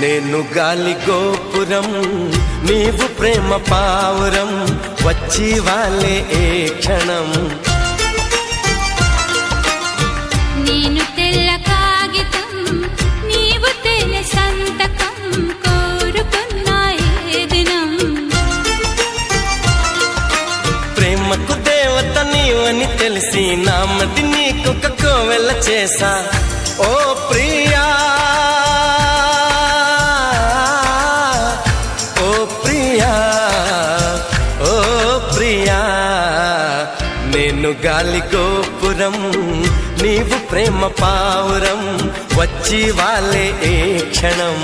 నేను గాలి గోపురం నీవు ప్రేమ పావురం వచ్చి వాలే ఏ క్షణం. నేను తెల్ల కాగితం నీవు తెల్ల సంతకం కోరుకున్న ఏ దినం. ప్రేమకు దేవత నీవని తెలిసి నామది నీకొక కోవెల చేసా. ఓ ప్రియా నేను గాలి గోపురం నీవు ప్రేమ పావురం వచ్చి వాలే ఏ క్షణం.